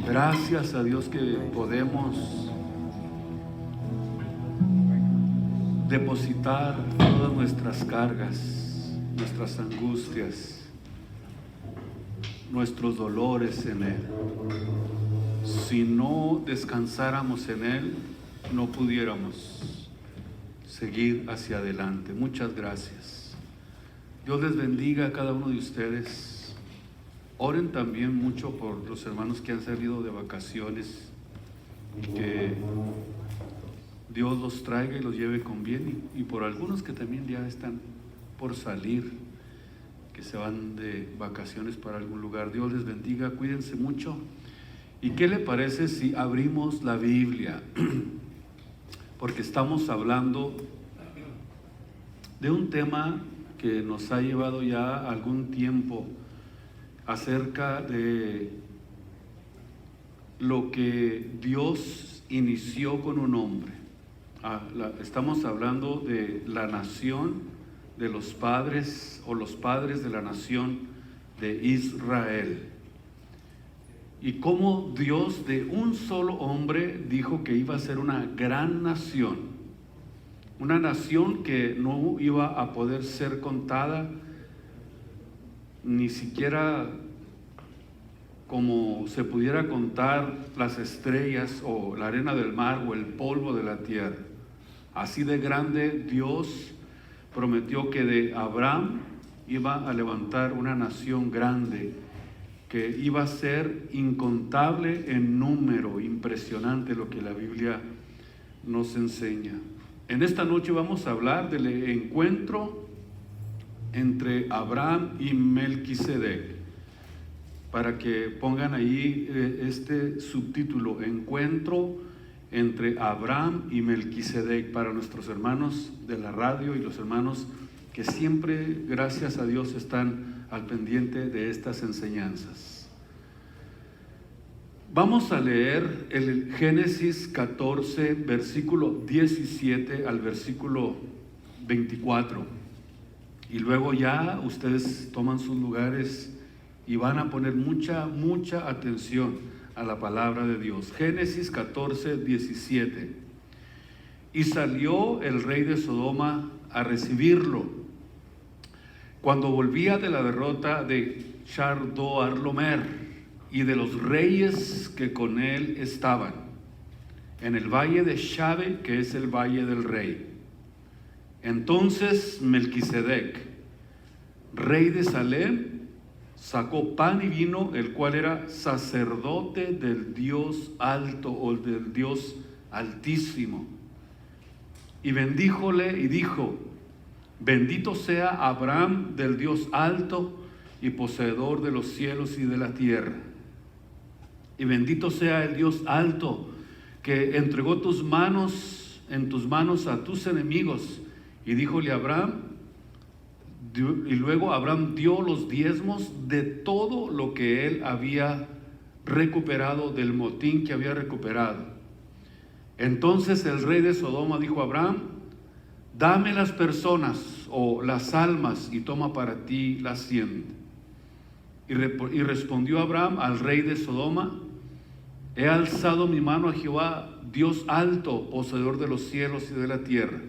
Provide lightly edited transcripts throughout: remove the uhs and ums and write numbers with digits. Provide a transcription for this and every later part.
Gracias a Dios que podemos depositar todas nuestras cargas, nuestras angustias, nuestros dolores en Él. Si no descansáramos en Él, no pudiéramos seguir hacia adelante. Muchas gracias. Dios les bendiga a cada uno de ustedes. Oren también mucho por los hermanos que han salido de vacaciones, que Dios los traiga y los lleve con bien, y por algunos que también ya están por salir, que se van de vacaciones para algún lugar. Dios les bendiga, cuídense mucho. ¿Y qué le parece si abrimos la Biblia? Porque estamos hablando de un tema que nos ha llevado ya algún tiempo, acerca de lo que Dios inició con un hombre. Estamos hablando de la nación, de los padres o los padres de la nación de Israel. Y cómo Dios de un solo hombre dijo que iba a ser una gran nación. Una nación que no iba a poder ser contada, ni siquiera como se pudiera contar las estrellas o la arena del mar o el polvo de la tierra. Así de grande Dios prometió que de Abraham iba a levantar una nación grande, que iba a ser incontable en número, impresionante lo que la Biblia nos enseña. En esta noche vamos a hablar del encuentro entre Abraham y Melquisedec, para que pongan ahí este subtítulo: encuentro entre Abraham y Melquisedec, para nuestros hermanos de la radio y los hermanos que siempre, gracias a Dios, están al pendiente de estas enseñanzas. Vamos a leer el Génesis 14, versículo 17 al versículo 24. Y luego ya ustedes toman sus lugares y van a poner mucha atención a la palabra de Dios. Génesis 14, 17. Y salió el rey de Sodoma a recibirlo, cuando volvía de la derrota de Chedorlaomer y de los reyes que con él estaban, en el valle de Shabe, que es el valle del rey. Entonces Melquisedec, rey de Salem, sacó pan y vino, el cual era sacerdote del Dios alto o del Dios altísimo. Y bendíjole y dijo: bendito sea Abraham del Dios alto y poseedor de los cielos y de la tierra. Y bendito sea el Dios alto, que entregó en tus manos a tus enemigos. Y díjole a Abraham, y luego Abraham dio los diezmos de todo lo que él había recuperado, del motín que había recuperado. Entonces el rey de Sodoma dijo a Abraham: dame las personas o las almas y toma para ti la hacienda. Y respondió Abraham al rey de Sodoma: he alzado mi mano a Jehová, Dios alto, poseedor de los cielos y de la tierra,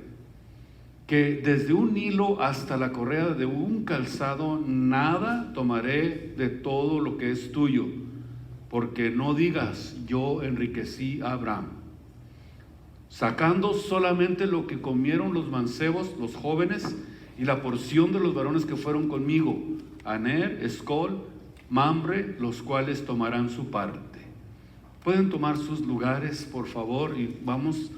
que desde un hilo hasta la correa de un calzado nada tomaré de todo lo que es tuyo, porque no digas: yo enriquecí a Abraham, sacando solamente lo que comieron los mancebos, los jóvenes, y la porción de los varones que fueron conmigo, Aner, Escol, Mamre, los cuales tomarán su parte. Pueden tomar sus lugares, por favor, y vamos,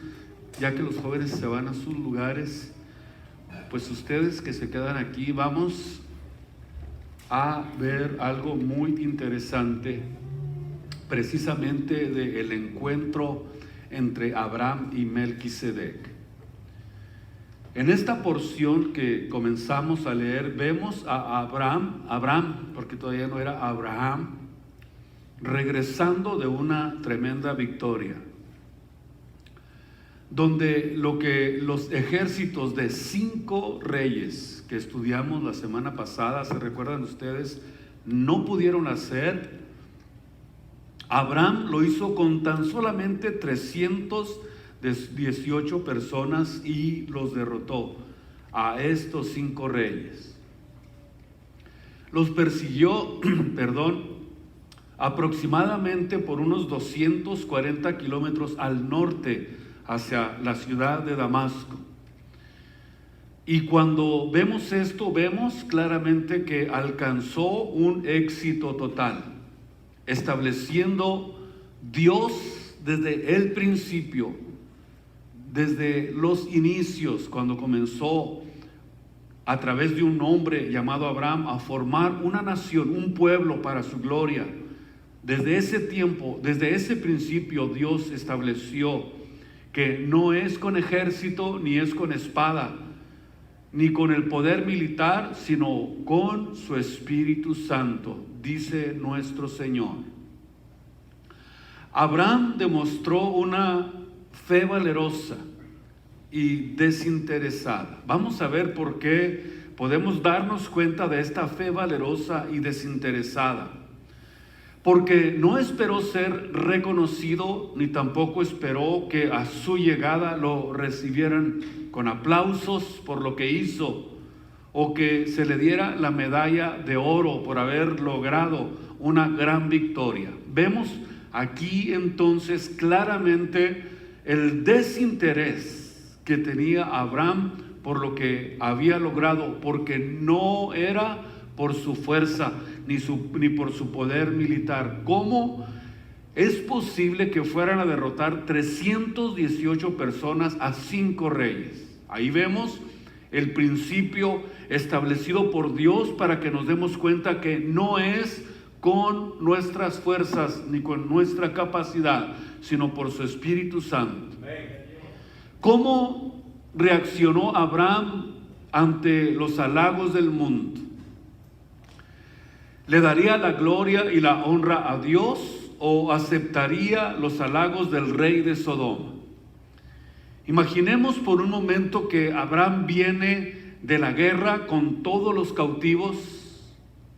ya que los jóvenes se van a sus lugares, pues ustedes que se quedan aquí, vamos a ver algo muy interesante, precisamente del encuentro entre Abraham y Melquisedec. En esta porción que comenzamos a leer, vemos a Abraham, porque todavía no era Abraham, regresando de una tremenda victoria, donde lo que los ejércitos de 5 reyes que estudiamos la semana pasada, ¿se recuerdan ustedes?, no pudieron hacer, Abraham lo hizo con tan solamente 318 personas y los derrotó a estos 5 reyes. Los persiguió, aproximadamente por unos 240 kilómetros al norte hacia la ciudad de Damasco. Y cuando vemos esto, vemos claramente que alcanzó un éxito total, estableciendo Dios desde el principio, desde los inicios, cuando comenzó a través de un hombre llamado Abraham a formar una nación, un pueblo para su gloria. Desde ese tiempo, desde ese principio, Dios estableció que no es con ejército, ni es con espada, ni con el poder militar, sino con su Espíritu Santo, dice nuestro Señor. Abraham demostró una fe valerosa y desinteresada. Vamos a ver por qué podemos darnos cuenta de esta fe valerosa y desinteresada. Porque no esperó ser reconocido, ni tampoco esperó que a su llegada lo recibieran con aplausos por lo que hizo, o que se le diera la medalla de oro por haber logrado una gran victoria. Vemos aquí entonces claramente el desinterés que tenía Abraham por lo que había logrado, porque no era por su fuerza ni por su poder militar. ¿Cómo es posible que fueran a derrotar 318 personas a 5 reyes? Ahí vemos el principio establecido por Dios para que nos demos cuenta que no es con nuestras fuerzas ni con nuestra capacidad, sino por su Espíritu Santo. ¿Cómo reaccionó Abraham ante los halagos del mundo? ¿Le daría la gloria y la honra a Dios o aceptaría los halagos del rey de Sodoma? Imaginemos por un momento que Abraham viene de la guerra con todos los cautivos,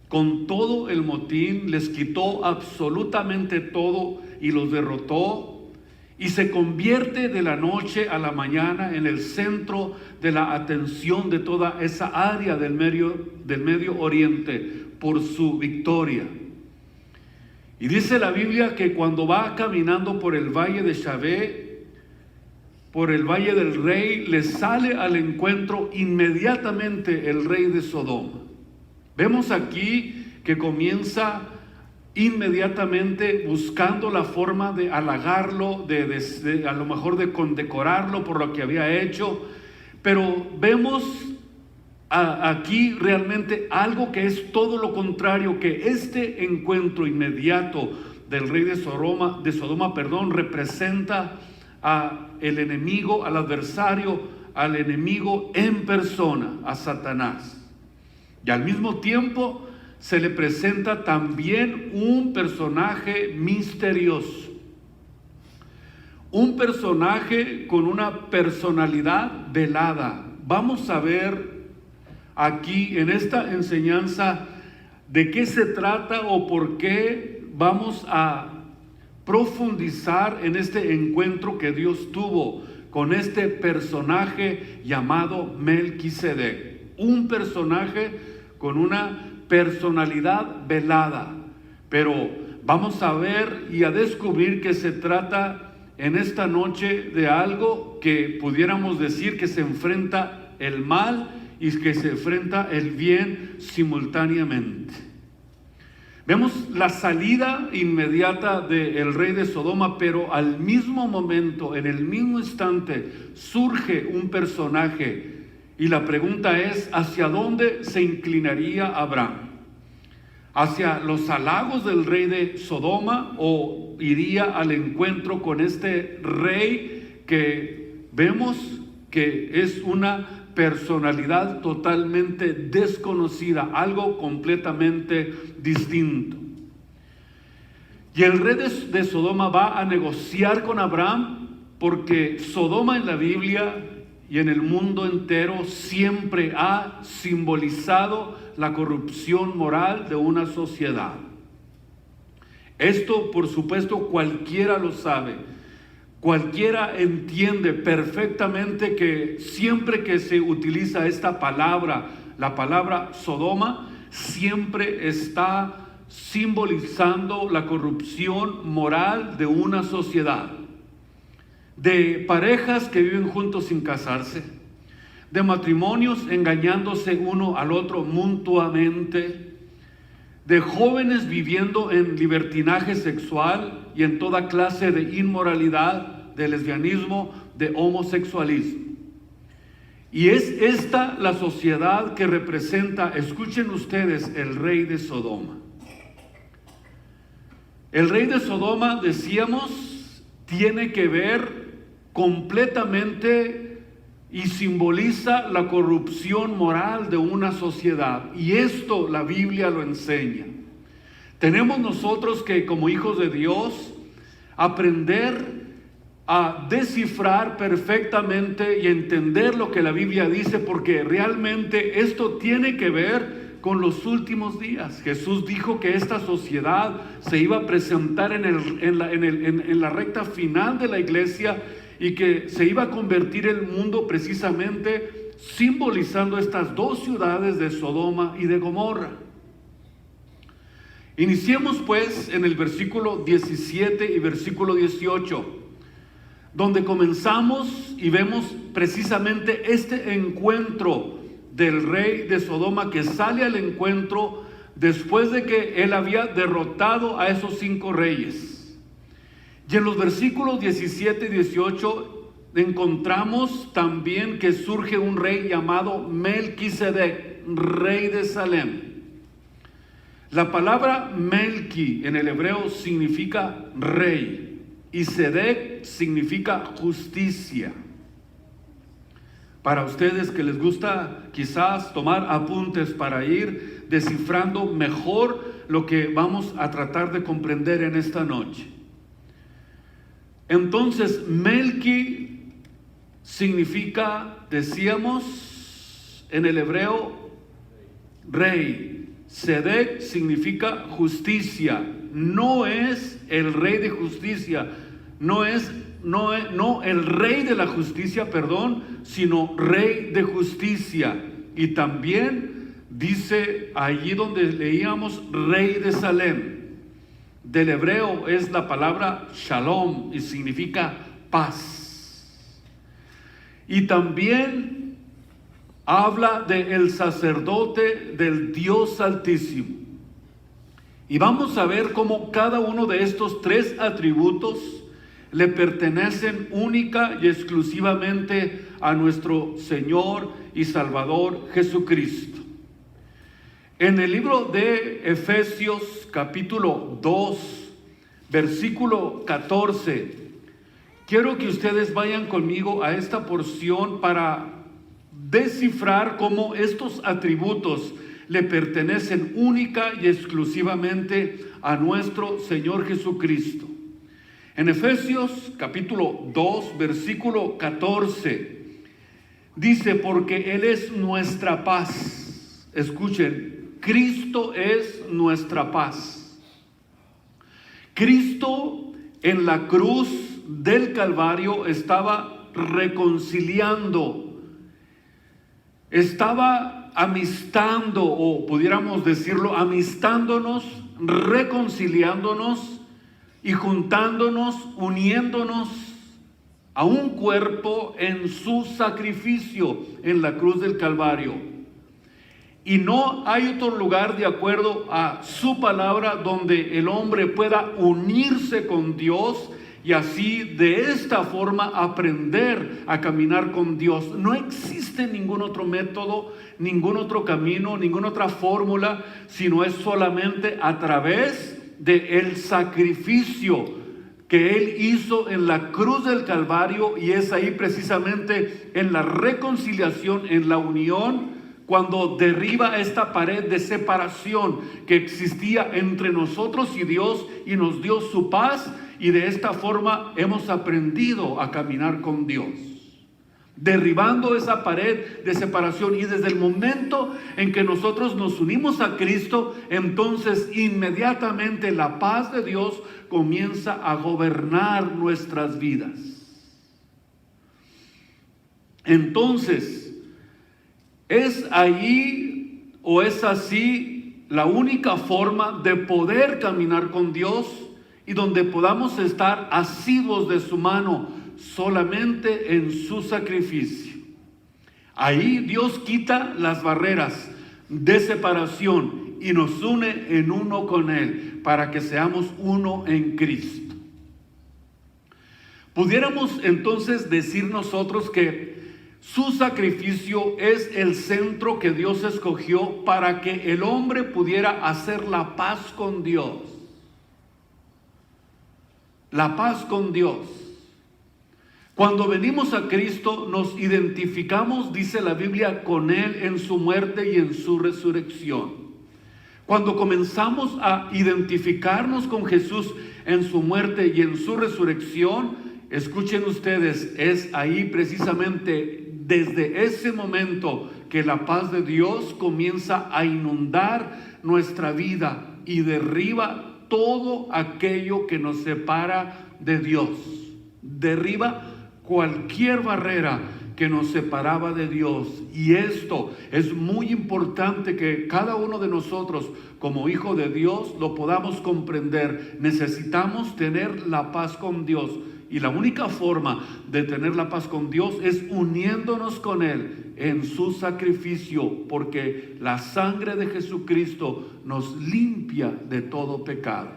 con todo el motín, les quitó absolutamente todo y los derrotó, y se convierte de la noche a la mañana en el centro de la atención de toda esa área del Medio Oriente por su victoria. Y dice la Biblia que cuando va caminando por el valle de Shaveh, por el valle del rey, le sale al encuentro inmediatamente el rey de Sodoma. Vemos aquí que comienza inmediatamente buscando la forma de halagarlo, a lo mejor de condecorarlo por lo que había hecho, pero vemos aquí realmente algo que es todo lo contrario, que este encuentro inmediato del rey de Sodoma, representa al enemigo, al adversario, al enemigo en persona, a Satanás. Y al mismo tiempo se le presenta también un personaje misterioso, un personaje con una personalidad velada. Vamos a ver aquí en esta enseñanza de qué se trata o por qué vamos a profundizar en este encuentro que Dios tuvo con este personaje llamado Melquisedec, un personaje con una personalidad velada. Pero vamos a ver y a descubrir que se trata en esta noche de algo que pudiéramos decir que se enfrenta el mal y que se enfrenta el bien simultáneamente. Vemos la salida inmediata del rey de Sodoma, pero al mismo momento, en el mismo instante, surge un personaje. Y la pregunta es, ¿hacia dónde se inclinaría Abraham? ¿Hacia los halagos del rey de Sodoma o iría al encuentro con este rey que vemos que es una personalidad totalmente desconocida, algo completamente distinto? Y el rey de Sodoma va a negociar con Abraham, porque Sodoma en la Biblia y en el mundo entero siempre ha simbolizado la corrupción moral de una sociedad. Esto, por supuesto, cualquiera lo sabe. Cualquiera entiende perfectamente que siempre que se utiliza esta palabra, la palabra Sodoma, siempre está simbolizando la corrupción moral de una sociedad, de parejas que viven juntos sin casarse, de matrimonios engañándose uno al otro mutuamente, de jóvenes viviendo en libertinaje sexual y en toda clase de inmoralidad, de lesbianismo, de homosexualismo. Y es esta la sociedad que representa, escuchen ustedes, el rey de Sodoma. El rey de Sodoma, decíamos, tiene que ver completamente y simboliza la corrupción moral de una sociedad. Y esto la Biblia lo enseña. Tenemos nosotros que, como hijos de Dios, aprender a descifrar perfectamente y entender lo que la Biblia dice, porque realmente esto tiene que ver con los últimos días. Jesús dijo que esta sociedad se iba a presentar en la recta final de la iglesia y que se iba a convertir el mundo precisamente simbolizando estas dos ciudades de Sodoma y de Gomorra. Iniciemos pues en el versículo 17 y versículo 18, donde comenzamos y vemos precisamente este encuentro del rey de Sodoma, que sale al encuentro después de que él había derrotado a esos 5 reyes. Y en los versículos 17 y 18 encontramos también que surge un rey llamado Melquisedec, rey de Salem. La palabra Melqui en el hebreo significa rey y Sedec significa justicia. Para ustedes que les gusta quizás tomar apuntes para ir descifrando mejor lo que vamos a tratar de comprender en esta noche. Entonces, Melqui significa, decíamos, en el hebreo, rey. Sedec significa justicia. No es el rey de justicia, no el rey de la justicia, perdón, sino rey de justicia. Y también dice allí donde leíamos rey de Salem. Del hebreo es la palabra shalom y significa paz. Y también habla del sacerdote del Dios Altísimo. Y vamos a ver cómo cada uno de estos 3 atributos le pertenecen única y exclusivamente a nuestro Señor y Salvador Jesucristo. En el libro de Efesios capítulo 2, versículo 14, quiero que ustedes vayan conmigo a esta porción para descifrar cómo estos atributos le pertenecen única y exclusivamente a nuestro Señor Jesucristo. En Efesios capítulo 2, versículo 14, dice, porque Él es nuestra paz. Escuchen, Cristo es nuestra paz. Cristo en la cruz del Calvario estaba reconciliando, estaba amistando, o pudiéramos decirlo, amistándonos, reconciliándonos y juntándonos, uniéndonos a un cuerpo en su sacrificio en la cruz del Calvario. Y no hay otro lugar de acuerdo a su palabra donde el hombre pueda unirse con Dios y así de esta forma aprender a caminar con Dios. No existe ningún otro método, ningún otro camino, ninguna otra fórmula, sino es solamente a través del sacrificio que Él hizo en la cruz del Calvario, y es ahí precisamente en la reconciliación, en la unión, cuando derriba esta pared de separación que existía entre nosotros y Dios y nos dio su paz, y de esta forma hemos aprendido a caminar con Dios. derribando esa pared de separación. Y desde el momento en que nosotros nos unimos a Cristo, entonces inmediatamente la paz de Dios comienza a gobernar nuestras vidas. Entonces, ¿es ahí o es así la única forma de poder caminar con Dios y donde podamos estar asidos de su mano? Solamente en su sacrificio. Ahí Dios quita las barreras de separación y nos une en uno con Él para que seamos uno en Cristo. Pudiéramos entonces decir nosotros que su sacrificio es el centro que Dios escogió para que el hombre pudiera hacer la paz con Dios. La paz con Dios. Cuando venimos a Cristo nos identificamos, dice la Biblia, con Él en su muerte y en su resurrección. Cuando comenzamos a identificarnos con Jesús en su muerte y en su resurrección, escuchen ustedes, es ahí precisamente desde ese momento que la paz de Dios comienza a inundar nuestra vida y derriba todo aquello que nos separa de Dios. Derriba cualquier barrera que nos separaba de Dios. Y esto es muy importante que cada uno de nosotros, como hijo de Dios, lo podamos comprender. Necesitamos tener la paz con Dios. Y la única forma de tener la paz con Dios es uniéndonos con Él en su sacrificio, porque la sangre de Jesucristo nos limpia de todo pecado.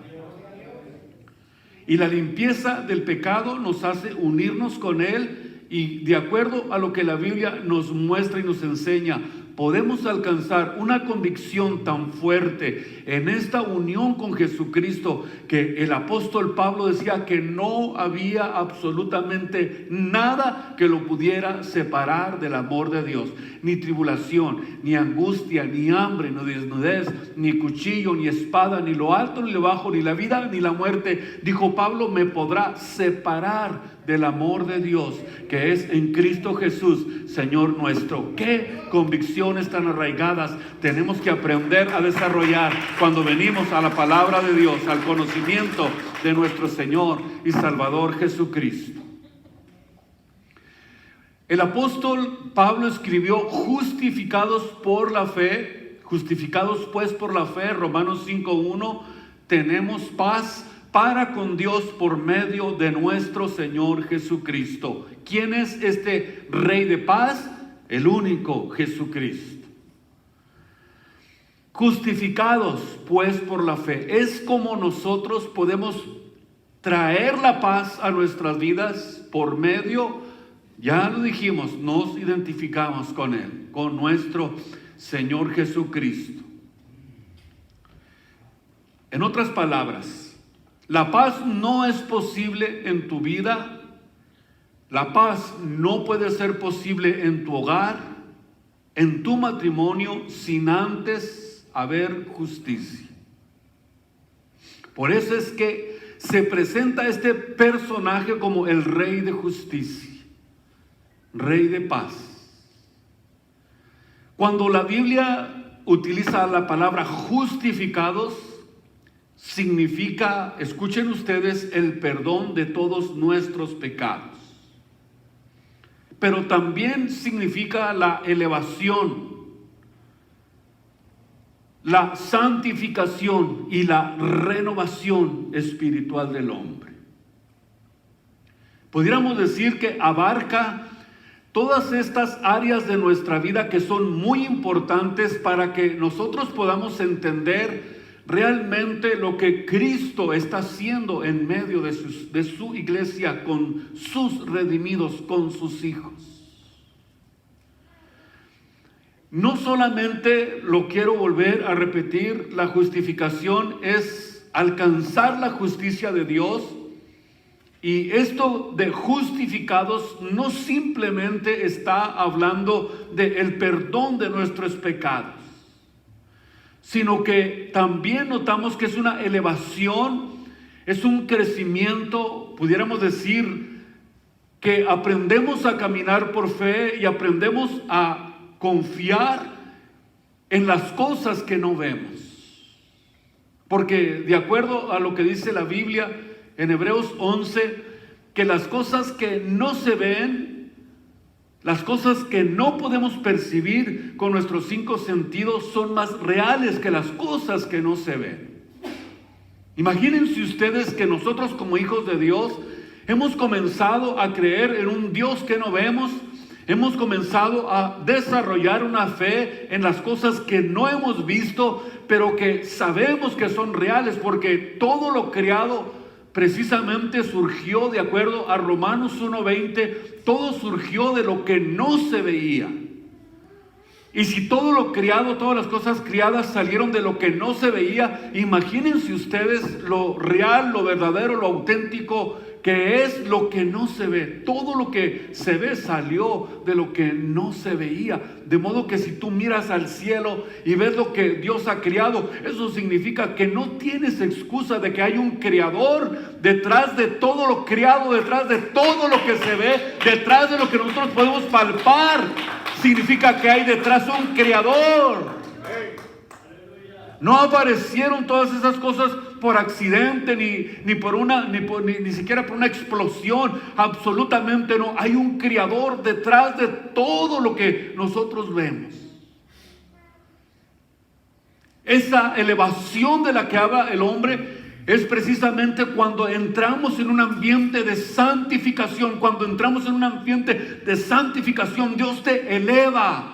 Y la limpieza del pecado nos hace unirnos con Él, y de acuerdo a lo que la Biblia nos muestra y nos enseña, podemos alcanzar una convicción tan fuerte en esta unión con Jesucristo que el apóstol Pablo decía que no había absolutamente nada que lo pudiera separar del amor de Dios. Ni tribulación, ni angustia, ni hambre, ni desnudez, ni cuchillo, ni espada, ni lo alto, ni lo bajo, ni la vida, ni la muerte, dijo Pablo, me podrá separar del amor de Dios que es en Cristo Jesús, Señor nuestro. Qué convicciones tan arraigadas tenemos que aprender a desarrollar cuando venimos a la palabra de Dios, al conocimiento de nuestro Señor y Salvador Jesucristo. El apóstol Pablo escribió, justificados por la fe, justificados pues por la fe, Romanos 5:1, tenemos paz para con Dios por medio de nuestro Señor Jesucristo. ¿Quién es este Rey de paz? El único Jesucristo. Justificados pues por la fe. Es como nosotros podemos traer la paz a nuestras vidas por medio, ya lo dijimos, nos identificamos con Él, con nuestro Señor Jesucristo. En otras palabras, la paz no es posible en tu vida. La paz no puede ser posible en tu hogar, en tu matrimonio, sin antes haber justicia. Por eso es que se presenta este personaje como el Rey de justicia, Rey de paz. Cuando la Biblia utiliza la palabra justificados, significa, escuchen ustedes, el perdón de todos nuestros pecados. Pero también significa la elevación, la santificación y la renovación espiritual del hombre. Pudiéramos decir que abarca todas estas áreas de nuestra vida que son muy importantes para que nosotros podamos entender realmente lo que Cristo está haciendo en medio de su iglesia, con sus redimidos, con sus hijos. No solamente, lo quiero volver a repetir, la justificación es alcanzar la justicia de Dios. Y esto de justificados no simplemente está hablando del perdón de nuestros pecados, sino que también notamos que es una elevación, es un crecimiento, pudiéramos decir, que aprendemos a caminar por fe y aprendemos a confiar en las cosas que no vemos. Porque de acuerdo a lo que dice la Biblia en Hebreos 11, que las cosas que no se ven, las cosas que no podemos percibir con nuestros 5 sentidos son más reales que las cosas que no se ven. Imagínense ustedes que nosotros como hijos de Dios hemos comenzado a creer en un Dios que no vemos. Hemos comenzado a desarrollar una fe en las cosas que no hemos visto, pero que sabemos que son reales, porque todo lo creado precisamente surgió, de acuerdo a Romanos 1:20, todo surgió de lo que no se veía. Y si todo lo criado, todas las cosas criadas salieron de lo que no se veía, imagínense ustedes lo real, lo verdadero, lo auténtico que es lo que no se ve. Todo lo que se ve salió de lo que no se veía. De modo que si tú miras al cielo y ves lo que Dios ha creado, eso significa que no tienes excusa de que hay un creador detrás de todo lo creado, detrás de todo lo que se ve, detrás de lo que nosotros podemos palpar. Significa que hay detrás un creador. No aparecieron todas esas cosas por accidente, ni siquiera por una explosión. Absolutamente no. Hay un creador detrás de todo lo que nosotros vemos. Esa elevación de la que habla el hombre es precisamente cuando entramos en un ambiente de santificación. Cuando entramos en un ambiente de santificación, Dios te eleva.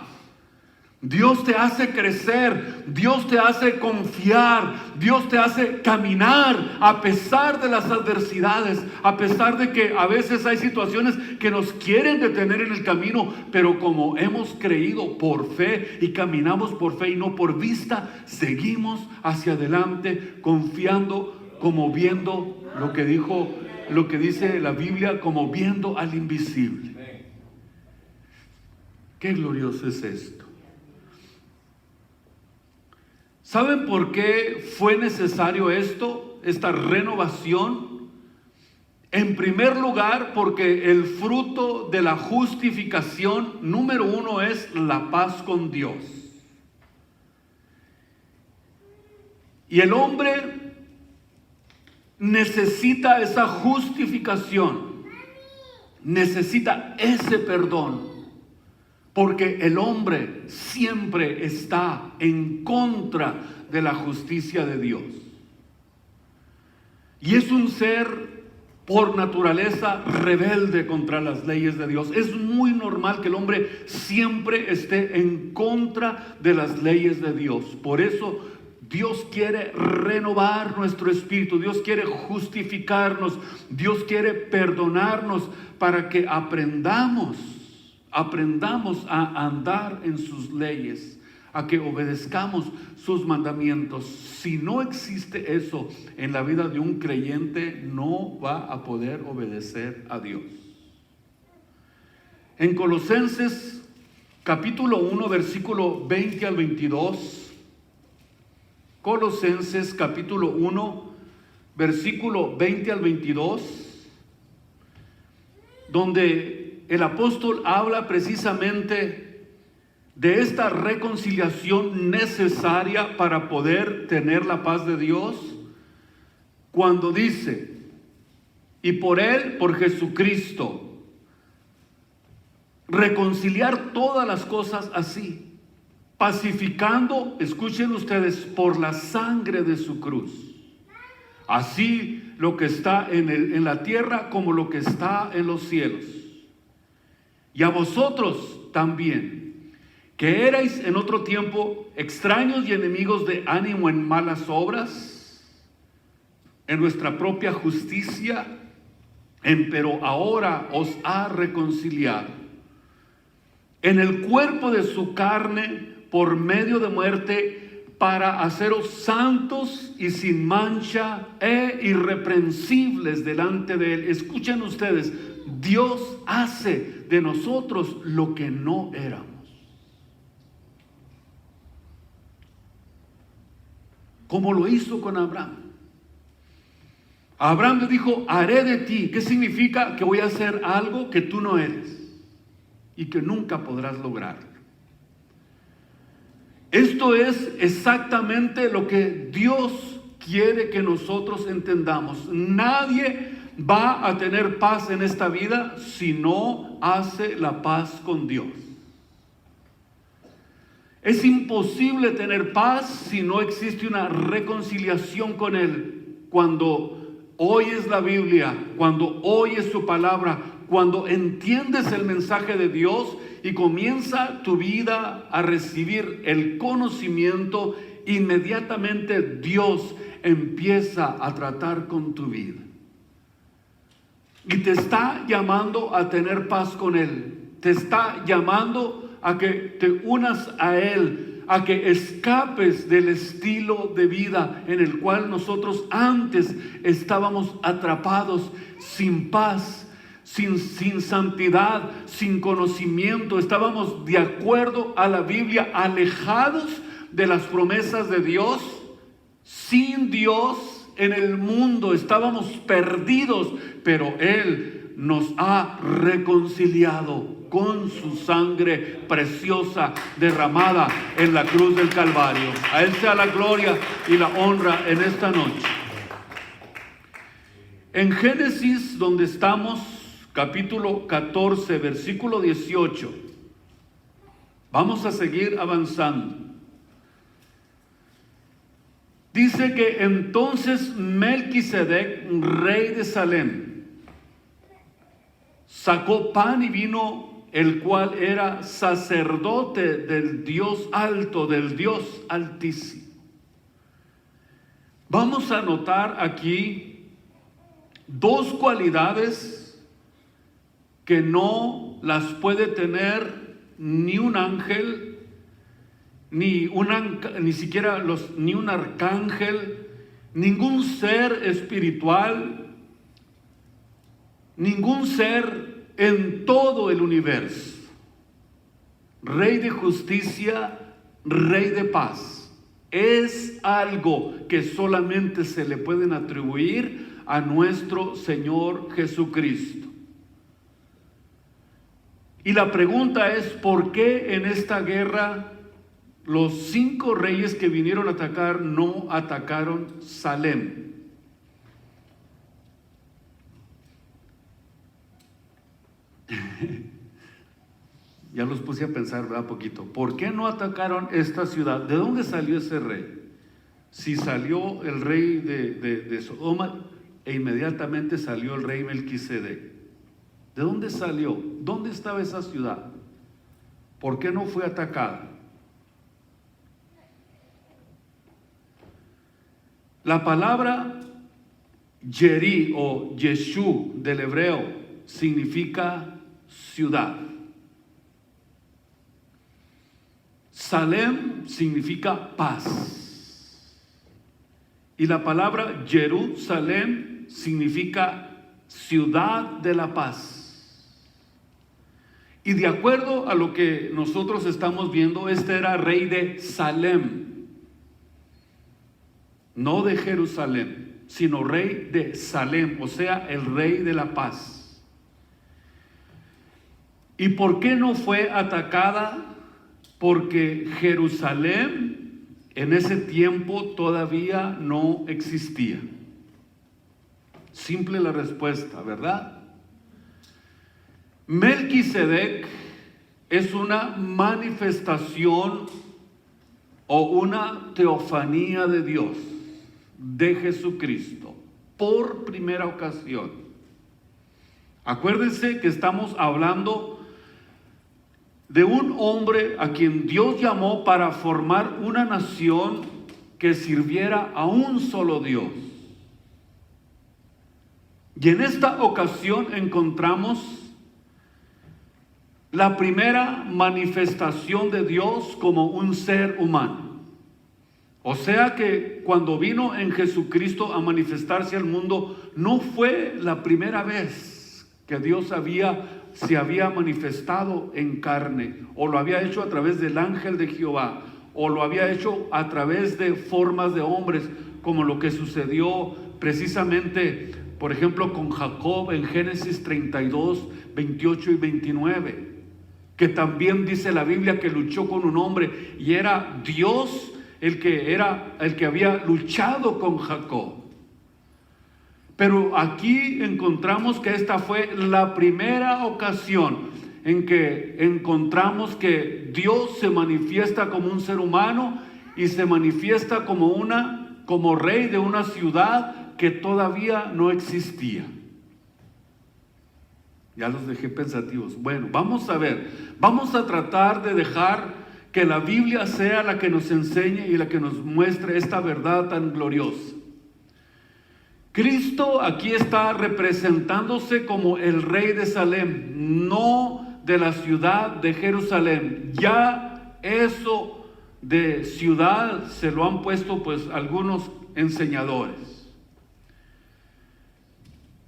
Dios te hace crecer, Dios te hace confiar, Dios te hace caminar a pesar de las adversidades, a pesar de que a veces hay situaciones que nos quieren detener en el camino, pero como hemos creído por fe y caminamos por fe y no por vista, seguimos hacia adelante confiando, como viendo lo que dice la Biblia, como viendo al invisible. Qué glorioso es esto. ¿Saben por qué fue necesario esta renovación? En primer lugar, porque el fruto de la justificación número 1 es la paz con Dios. Y el hombre necesita esa justificación, necesita ese perdón. Porque el hombre siempre está en contra de la justicia de Dios. Y es un ser por naturaleza rebelde contra las leyes de Dios. Es muy normal que el hombre siempre esté en contra de las leyes de Dios. Por eso Dios quiere renovar nuestro espíritu. Dios quiere justificarnos. Dios quiere perdonarnos para que aprendamos a andar en sus leyes, a que obedezcamos sus mandamientos. Si no existe eso en la vida de un creyente, no va a poder obedecer a Dios. En Colosenses capítulo 1, versículo 20 al 22, Colosenses capítulo 1, versículo 20 al 22, donde el apóstol habla precisamente de esta reconciliación necesaria para poder tener la paz de Dios, cuando dice: y por Él, por Jesucristo, reconciliar todas las cosas así, pacificando, escuchen ustedes, por la sangre de su cruz, así lo que está en la tierra como lo que está en los cielos. Y a vosotros también, que erais en otro tiempo extraños y enemigos de ánimo en malas obras, en nuestra propia justicia, pero ahora os ha reconciliado en el cuerpo de su carne por medio de muerte, para haceros santos y sin mancha e irreprensibles delante de Él. Escuchen ustedes, Dios hace de nosotros lo que no éramos. Como lo hizo con Abraham. Abraham le dijo, haré de ti. ¿Qué significa? Que voy a hacer algo que tú no eres y que nunca podrás lograr. Esto es exactamente lo que Dios quiere que nosotros entendamos. Nadie va a tener paz en esta vida si no hace la paz con Dios. Es imposible tener paz si no existe una reconciliación con Él. Cuando oyes la Biblia, cuando oyes su palabra, cuando entiendes el mensaje de Dios y comienza tu vida a recibir el conocimiento, inmediatamente Dios empieza a tratar con tu vida. Y te está llamando a tener paz con Él. Te está llamando a que te unas a Él, a que escapes del estilo de vida en el cual nosotros antes estábamos atrapados, sin paz, sin santidad, sin conocimiento. Estábamos de acuerdo a la Biblia, alejados de las promesas de Dios, sin Dios en el mundo. Estábamos perdidos, pero Él nos ha reconciliado con su sangre preciosa derramada en la cruz del Calvario. A Él sea la gloria y la honra en esta noche. En Génesis, donde estamos, capítulo 14, versículo 18, vamos a seguir avanzando. Dice que entonces Melquisedec, rey de Salem, sacó pan y vino, el cual era sacerdote del Dios alto, del Dios altísimo. Vamos a notar aquí dos cualidades que no las puede tener ni un ángel, ni siquiera ni un arcángel, ningún ser espiritual, ningún ser en todo el universo. Rey de justicia, Rey de paz. Es algo que solamente se le pueden atribuir a nuestro Señor Jesucristo. Y la pregunta es, ¿por qué en esta guerra los 5 reyes que vinieron a atacar no atacaron Salem? Ya los puse a pensar, ¿verdad? Poquito. ¿Por qué no atacaron esta ciudad? ¿De dónde salió ese rey? Si salió el rey de Sodoma e inmediatamente salió el rey Melquisedec. ¿De dónde salió? ¿Dónde estaba esa ciudad? ¿Por qué no fue atacada? La palabra Yeri o Yeshu del hebreo significa ciudad. Salem significa paz. Y la palabra Jerusalén significa ciudad de la paz. Y de acuerdo a lo que nosotros estamos viendo, este era rey de Salem, no de Jerusalén, sino rey de Salem, o sea, el rey de la paz. ¿Y por qué no fue atacada? Porque Jerusalén en ese tiempo todavía no existía. Simple la respuesta, ¿verdad? Melquisedec es una manifestación o una teofanía de Dios, de Jesucristo, por primera ocasión. Acuérdense que estamos hablando de un hombre a quien Dios llamó para formar una nación que sirviera a un solo Dios. Y en esta ocasión encontramos la primera manifestación de Dios como un ser humano. O sea que cuando vino en Jesucristo a manifestarse al mundo, no fue la primera vez que Dios se había manifestado en carne, o lo había hecho a través del ángel de Jehová, o lo había hecho a través de formas de hombres, como lo que sucedió precisamente, por ejemplo, con Jacob en Génesis 32, 28 y 29, que también dice la Biblia que luchó con un hombre y era Dios el que había luchado con Jacob. Pero aquí encontramos que esta fue la primera ocasión en que encontramos que Dios se manifiesta como un ser humano y se manifiesta como rey de una ciudad que todavía no existía. Ya los dejé pensativos. Bueno, vamos a ver, vamos a tratar de dejar que la Biblia sea la que nos enseñe y la que nos muestre esta verdad tan gloriosa. Cristo aquí está representándose como el rey de Salem, no de la ciudad de Jerusalén. Ya eso de ciudad se lo han puesto pues algunos enseñadores.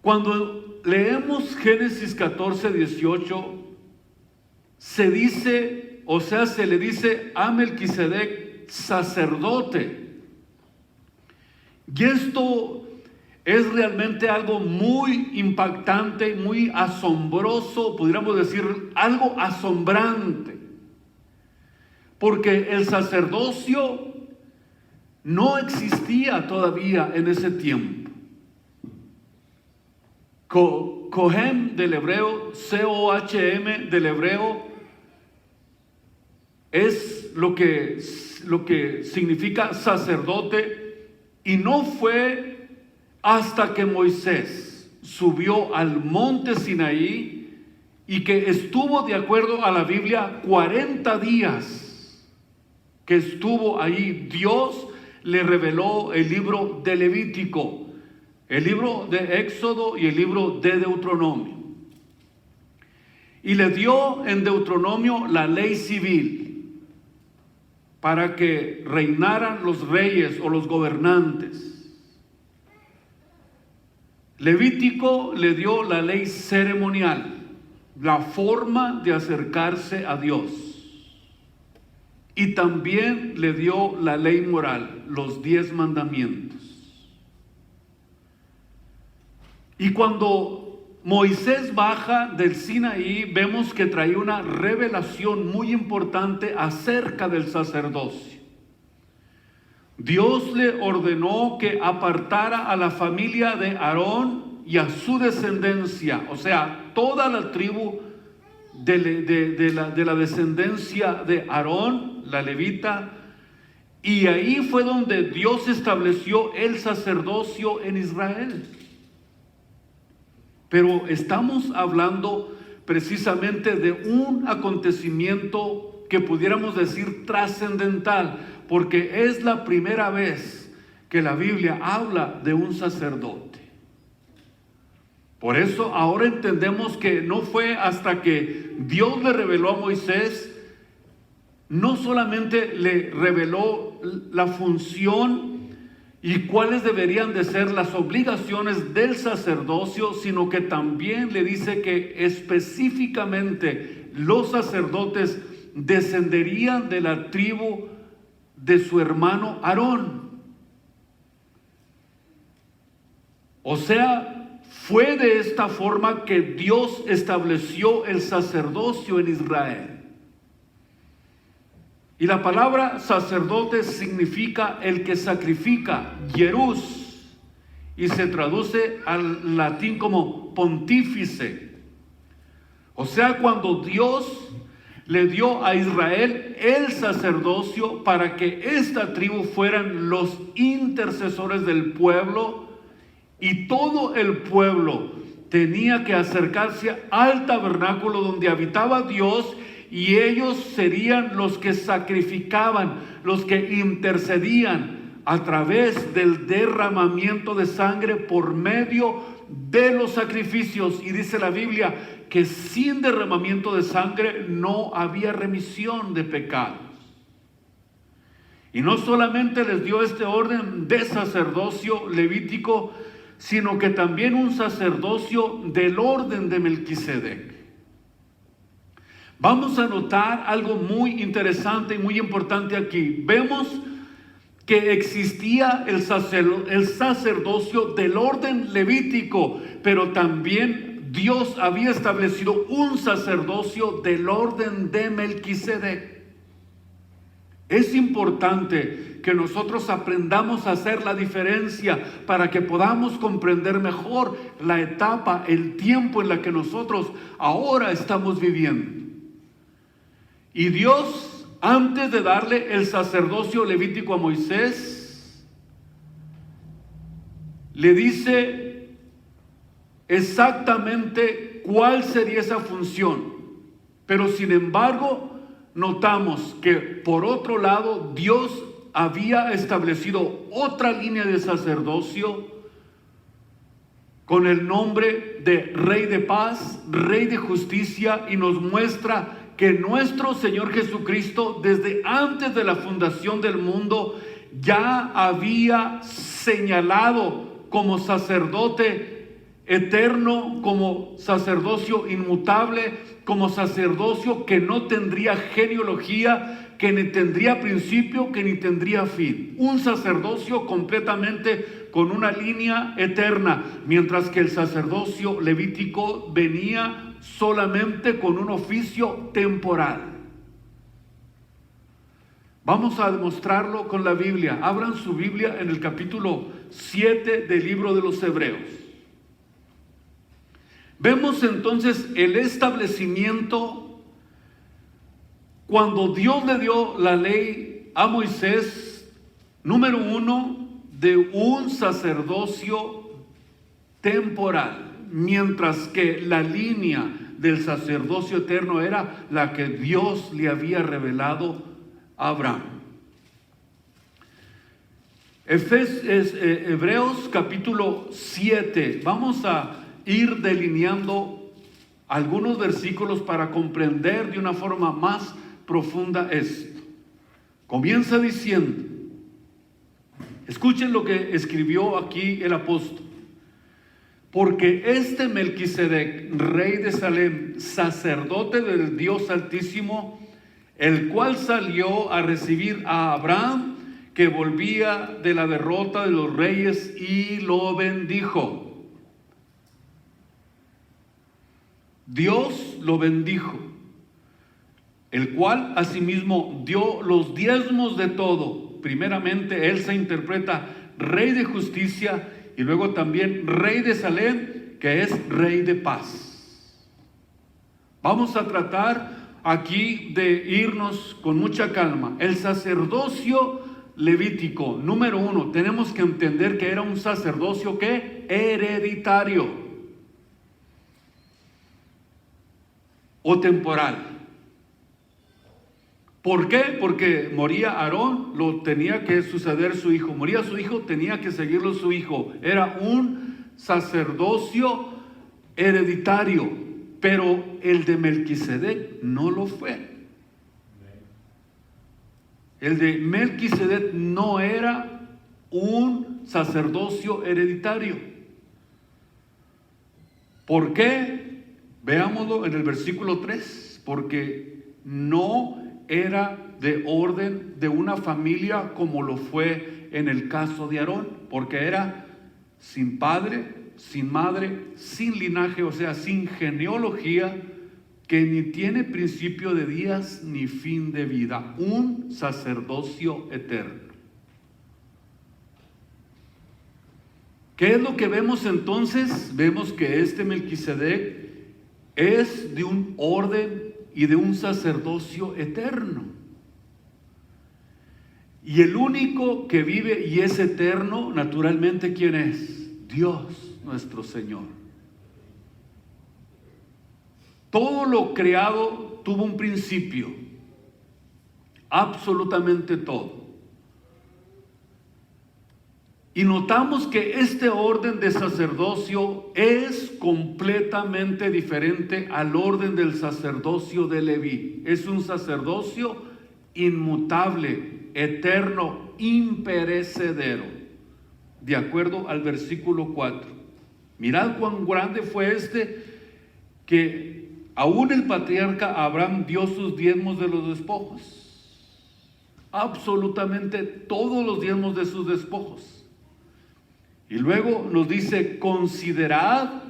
Cuando leemos Génesis 14, 18, se le dice a Melquisedec sacerdote. Y esto es realmente algo muy impactante, muy asombroso, podríamos decir algo asombrante, porque el sacerdocio no existía todavía en ese tiempo. Cohen del hebreo, C-O-H-M del hebreo, es lo que significa sacerdote, y no fue hasta que Moisés subió al monte Sinaí y que estuvo, de acuerdo a la Biblia, 40 días que estuvo ahí, Dios le reveló el libro de Levítico, el libro de Éxodo y el libro de Deuteronomio. Y le dio en Deuteronomio la ley civil para que reinaran los reyes o los gobernantes. Levítico le dio la ley ceremonial, la forma de acercarse a Dios. Y también le dio la ley moral, los 10 mandamientos. Y cuando Moisés baja del Sinaí, vemos que trae una revelación muy importante acerca del sacerdocio. Dios le ordenó que apartara a la familia de Aarón y a su descendencia, o sea, toda la tribu de la descendencia de Aarón, la levita, y ahí fue donde Dios estableció el sacerdocio en Israel. Pero estamos hablando precisamente de un acontecimiento que pudiéramos decir trascendental, porque es la primera vez que la Biblia habla de un sacerdote. Por eso ahora entendemos que no fue hasta que Dios le reveló a Moisés, no solamente le reveló la función y cuáles deberían de ser las obligaciones del sacerdocio, sino que también le dice que específicamente los sacerdotes descenderían de la tribu de su hermano Aarón. O sea, fue de esta forma que Dios estableció el sacerdocio en Israel. Y la palabra sacerdote significa el que sacrifica, Jerús, y se traduce al latín como pontífice. O sea, cuando Dios le dio a Israel el sacerdocio para que esta tribu fueran los intercesores del pueblo, y todo el pueblo tenía que acercarse al tabernáculo donde habitaba Dios, y ellos serían los que sacrificaban, los que intercedían a través del derramamiento de sangre por medio de los sacrificios. Y dice la Biblia que sin derramamiento de sangre no había remisión de pecados. Y no solamente les dio este orden de sacerdocio levítico, sino que también un sacerdocio del orden de Melquisedec. Vamos a notar algo muy interesante y muy importante aquí. Vemos que existía el sacerdocio del orden levítico, pero también Dios había establecido un sacerdocio del orden de Melquisedec. Es importante que nosotros aprendamos a hacer la diferencia para que podamos comprender mejor la etapa, el tiempo en la que nosotros ahora estamos viviendo. Y Dios, antes de darle el sacerdocio levítico a Moisés, le dice exactamente cuál sería esa función. Pero sin embargo, notamos que por otro lado, Dios había establecido otra línea de sacerdocio con el nombre de Rey de Paz, Rey de Justicia, y nos muestra que nuestro Señor Jesucristo, desde antes de la fundación del mundo, ya había señalado como sacerdote eterno, como sacerdocio inmutable, como sacerdocio que no tendría genealogía, que ni tendría principio, que ni tendría fin. Un sacerdocio completamente con una línea eterna, mientras que el sacerdocio levítico venía solamente con un oficio temporal. Vamos a demostrarlo con la Biblia. Abran su Biblia en el capítulo 7 del libro de los Hebreos. Vemos entonces el establecimiento cuando Dios le dio la ley a Moisés, número 1, de un sacerdocio temporal, mientras que la línea del sacerdocio eterno era la que Dios le había revelado a Abraham. Hebreos capítulo 7. Vamos a ir delineando algunos versículos para comprender de una forma más profunda esto. Comienza diciendo, escuchen lo que escribió aquí el apóstol: porque este Melquisedec, rey de Salem, sacerdote del Dios Altísimo, el cual salió a recibir a Abraham, que volvía de la derrota de los reyes, y lo bendijo. Dios lo bendijo, el cual asimismo dio los diezmos de todo. Primeramente él se interpreta rey de justicia, y luego también rey de Salem, que es rey de paz. Vamos a tratar aquí de irnos con mucha calma. El sacerdocio levítico, número 1, tenemos que entender que era un sacerdocio que hereditario o temporal. ¿Por qué? Porque moría Aarón, lo tenía que suceder su hijo. Moría su hijo, tenía que seguirlo su hijo. Era un sacerdocio hereditario, pero el de Melquisedec no lo fue. El de Melquisedec no era un sacerdocio hereditario. ¿Por qué? Veámoslo en el versículo 3. Porque no era de orden de una familia como lo fue en el caso de Aarón, porque era sin padre, sin madre, sin linaje, o sea, sin genealogía, que ni tiene principio de días ni fin de vida, un sacerdocio eterno. ¿Qué es lo que vemos entonces? Vemos que este Melquisedec es de un orden y de un sacerdocio eterno. Y el único que vive y es eterno, naturalmente, ¿quién es? Dios, nuestro Señor. Todo lo creado tuvo un principio, absolutamente todo. Y notamos que este orden de sacerdocio es completamente diferente al orden del sacerdocio de Leví. Es un sacerdocio inmutable, eterno, imperecedero, de acuerdo al versículo 4. Mirad cuán grande fue que aún el patriarca Abraham dio sus diezmos de los despojos. absolutamente todos los diezmos de sus despojos. Y luego nos dice, considerad,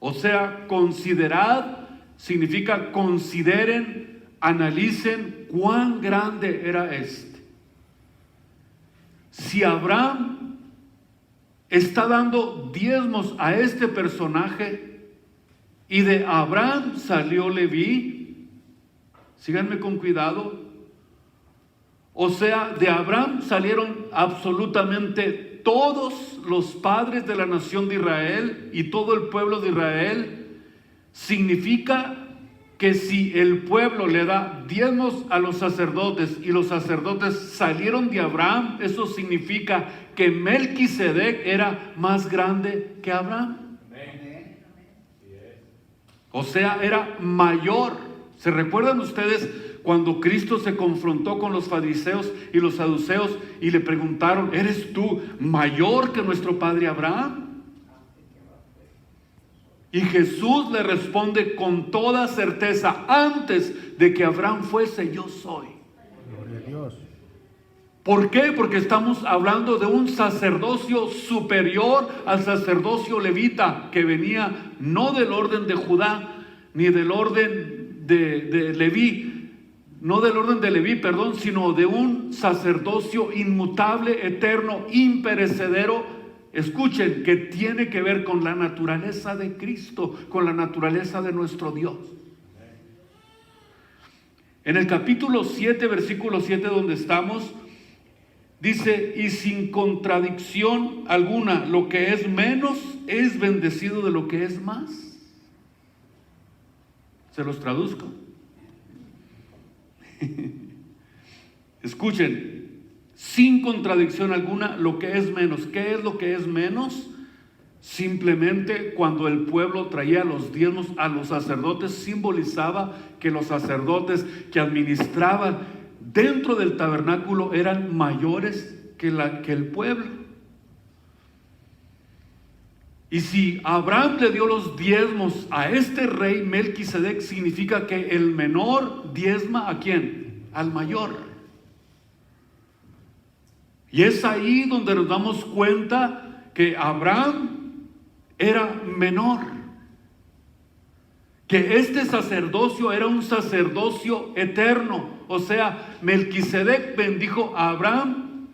o sea, considerad significa consideren, analicen cuán grande era este. Si Abraham está dando diezmos a este personaje y de Abraham salió Leví, síganme con cuidado, o sea, de Abraham salieron absolutamente todos los padres de la nación de Israel y todo el pueblo de Israel, significa que si el pueblo le da diezmos a los sacerdotes y los sacerdotes salieron de Abraham, eso significa que Melquisedec era más grande que Abraham. O sea, era mayor. ¿Se recuerdan ustedes cuando Cristo se confrontó con los fariseos y los saduceos y le preguntaron, ¿eres tú mayor que nuestro padre Abraham? Y Jesús le responde con toda certeza, antes de que Abraham fuese, yo soy. Gloria a Dios. ¿Por qué? Porque estamos hablando de un sacerdocio superior al sacerdocio levita, que venía no del orden de Judá, ni del orden de Leví, no del orden de Leví, perdón, sino de un sacerdocio inmutable, eterno, imperecedero. Escuchen, que tiene que ver con la naturaleza de Cristo, con la naturaleza de nuestro Dios. En el capítulo 7, versículo 7, donde estamos, dice, y sin contradicción alguna, lo que es menos es bendecido de lo que es más. Se los traduzco. Escuchen, sin contradicción alguna, lo que es menos. ¿Qué es lo que es menos? Simplemente cuando el pueblo traía los diezmos a los sacerdotes, simbolizaba que los sacerdotes que administraban dentro del tabernáculo eran mayores que el pueblo. Y si Abraham le dio los diezmos a este rey Melquisedec, significa que el menor diezma ¿a quién? Al mayor. Y es ahí donde nos damos cuenta que Abraham era menor, que este sacerdocio era un sacerdocio eterno. O sea, Melquisedec bendijo a Abraham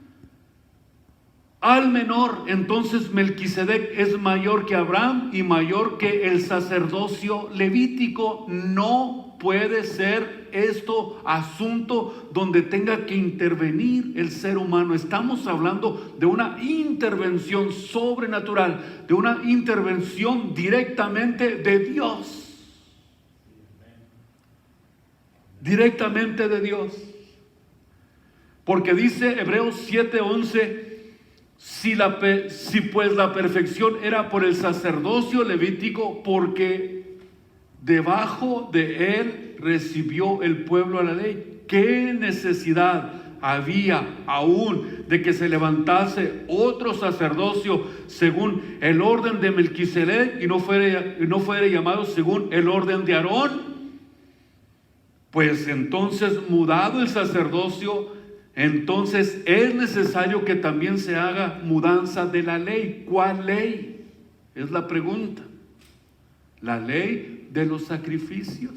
al menor. Entonces Melquisedec es mayor que Abraham y mayor que el sacerdocio levítico. No puede ser esto asunto donde tenga que intervenir el ser humano. Estamos hablando de una intervención sobrenatural, de una intervención directamente de Dios. Directamente de Dios. Porque dice Hebreos 7:11, si pues la perfección era por el sacerdocio levítico, porque debajo de él recibió el pueblo a la ley. ¿Qué necesidad había aún de que se levantase otro sacerdocio según el orden de Melquisedec y no fuera llamado según el orden de Aarón? Pues entonces, mudado el sacerdocio, entonces es necesario que también se haga mudanza de la ley. ¿Cuál ley? Es la pregunta. La ley de los sacrificios.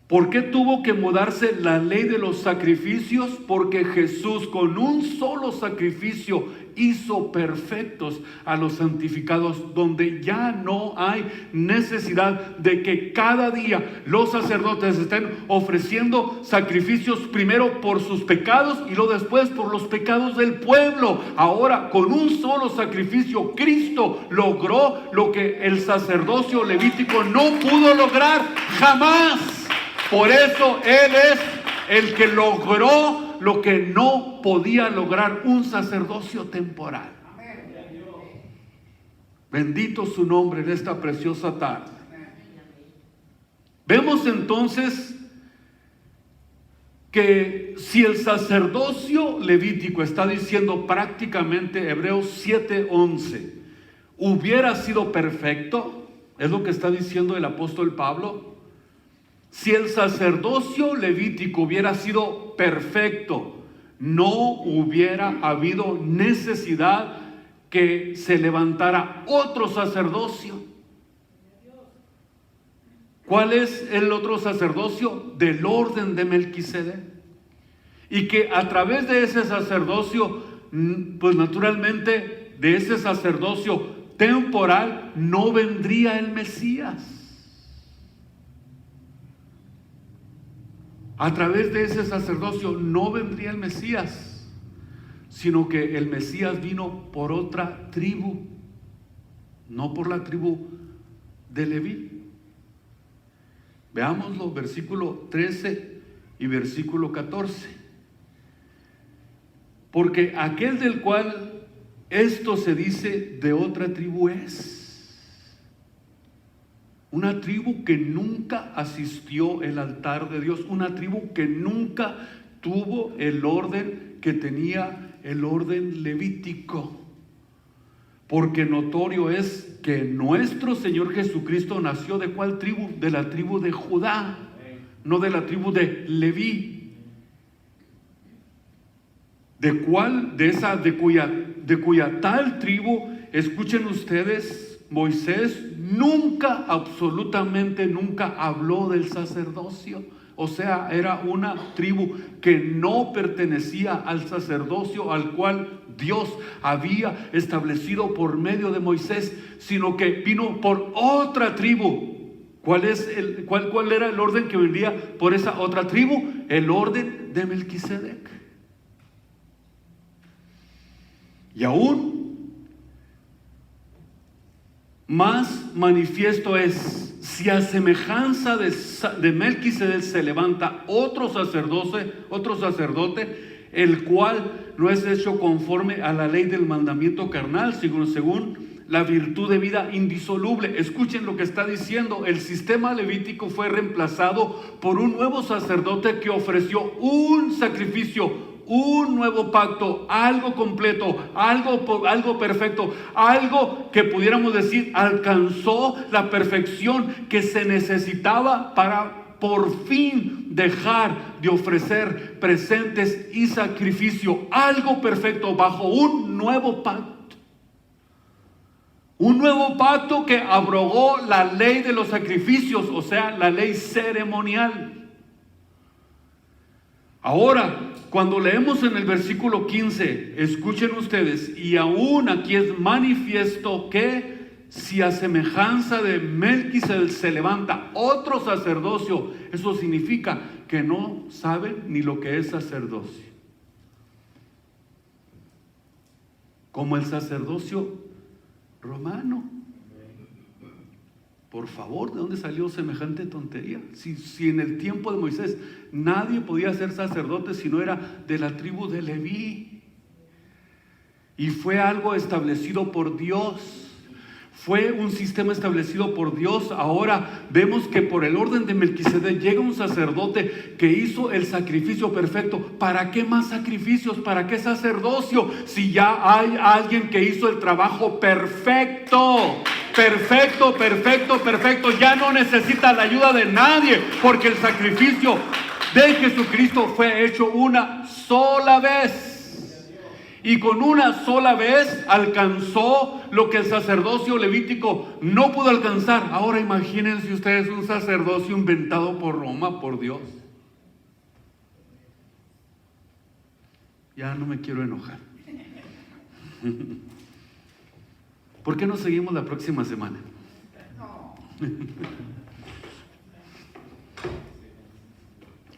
¿Por qué tuvo que mudarse la ley de los sacrificios? Porque Jesús con un solo sacrificio hizo perfectos a los santificados, donde ya no hay necesidad de que cada día los sacerdotes estén ofreciendo sacrificios primero por sus pecados y luego después por los pecados del pueblo. Ahora, con un solo sacrificio, Cristo logró lo que el sacerdocio levítico no pudo lograr jamás. Por eso Él es el que logró lo que no podía lograr un sacerdocio temporal. Bendito su nombre en esta preciosa tarde. Vemos entonces que si el sacerdocio levítico, está diciendo prácticamente Hebreos 7:11, hubiera sido perfecto, es lo que está diciendo el apóstol Pablo. Si el sacerdocio levítico hubiera sido perfecto, no hubiera habido necesidad que se levantara otro sacerdocio. ¿Cuál es el otro sacerdocio? Del orden de Melquisedec. Y que a través de ese sacerdocio, pues naturalmente de ese sacerdocio temporal no vendría el Mesías. A través de ese sacerdocio no vendría el Mesías, sino que el Mesías vino por otra tribu, no por la tribu de Leví. Veámoslo, versículo 13 y versículo 14. Porque aquel del cual esto se dice de otra tribu es. Una tribu que nunca asistió al altar de Dios, una tribu que nunca tuvo el orden que tenía el orden levítico. Porque notorio es que nuestro Señor Jesucristo nació ¿de cuál tribu? De la tribu de Judá, no de la tribu de Leví. De cuya tal tribu, escuchen ustedes, Moisés nunca, absolutamente nunca habló del sacerdocio. O sea, era una tribu que no pertenecía al sacerdocio al cual Dios había establecido por medio de Moisés, sino que vino por otra tribu. ¿Cuál era el orden que vendría por esa otra tribu? El orden de Melquisedec. Y aún más manifiesto es, si a semejanza de Melquisedec se levanta otro sacerdote, el cual no es hecho conforme a la ley del mandamiento carnal, según la virtud de vida indisoluble. Escuchen lo que está diciendo. El sistema levítico fue reemplazado por un nuevo sacerdote que ofreció un sacrificio, un nuevo pacto, algo completo, algo perfecto, algo que pudiéramos decir alcanzó la perfección que se necesitaba para por fin dejar de ofrecer presentes y sacrificio, algo perfecto bajo un nuevo pacto. Un nuevo pacto que abrogó la ley de los sacrificios, o sea, la ley ceremonial. Ahora, cuando leemos en el versículo 15, escuchen ustedes, y aún aquí es manifiesto que si a semejanza de Melquisedec se levanta otro sacerdocio, eso significa que no saben ni lo que es sacerdocio. Como el sacerdocio romano. Por favor, ¿de dónde salió semejante tontería? Si en el tiempo de Moisés nadie podía ser sacerdote si no era de la tribu de Leví. Y fue algo establecido por Dios. Fue un sistema establecido por Dios. Ahora vemos que por el orden de Melquisedec llega un sacerdote que hizo el sacrificio perfecto. ¿Para qué más sacrificios? ¿Para qué sacerdocio? Si ya hay alguien que hizo el trabajo perfecto. Perfecto, perfecto, perfecto. Ya no necesita la ayuda de nadie, porque el sacrificio de Jesucristo fue hecho una sola vez. Y con una sola vez alcanzó lo que el sacerdocio levítico no pudo alcanzar. Ahora imagínense ustedes un sacerdocio inventado por Roma, por Dios. Ya no me quiero enojar. ¿Por qué no seguimos la próxima semana?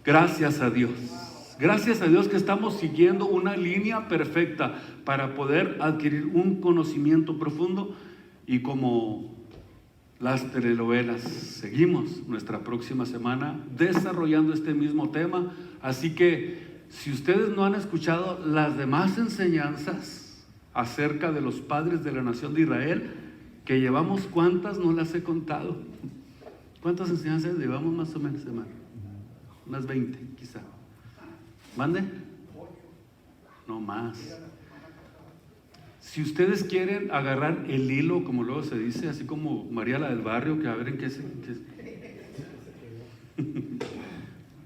Gracias a Dios. Gracias a Dios que estamos siguiendo una línea perfecta para poder adquirir un conocimiento profundo. Y como las telenovelas, seguimos nuestra próxima semana desarrollando este mismo tema. Así que si ustedes no han escuchado las demás enseñanzas acerca de los padres de la nación de Israel, que llevamos, ¿cuántas? No las he contado. ¿Cuántas enseñanzas llevamos más o menos, hermano? Unas 20 quizá. ¿Mande? No más. Si ustedes quieren agarrar el hilo, como luego se dice, así como María la del barrio, que a ver en qué se...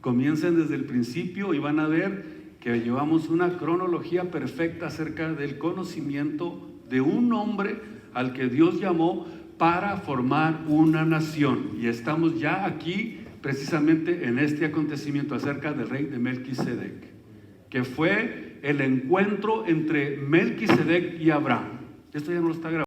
Comiencen desde el principio y van a ver que llevamos una cronología perfecta acerca del conocimiento de un hombre al que Dios llamó para formar una nación. Y estamos ya aquí precisamente en este acontecimiento acerca del rey de Melquisedec, que fue el encuentro entre Melquisedec y Abraham. Esto ya no lo está grabando.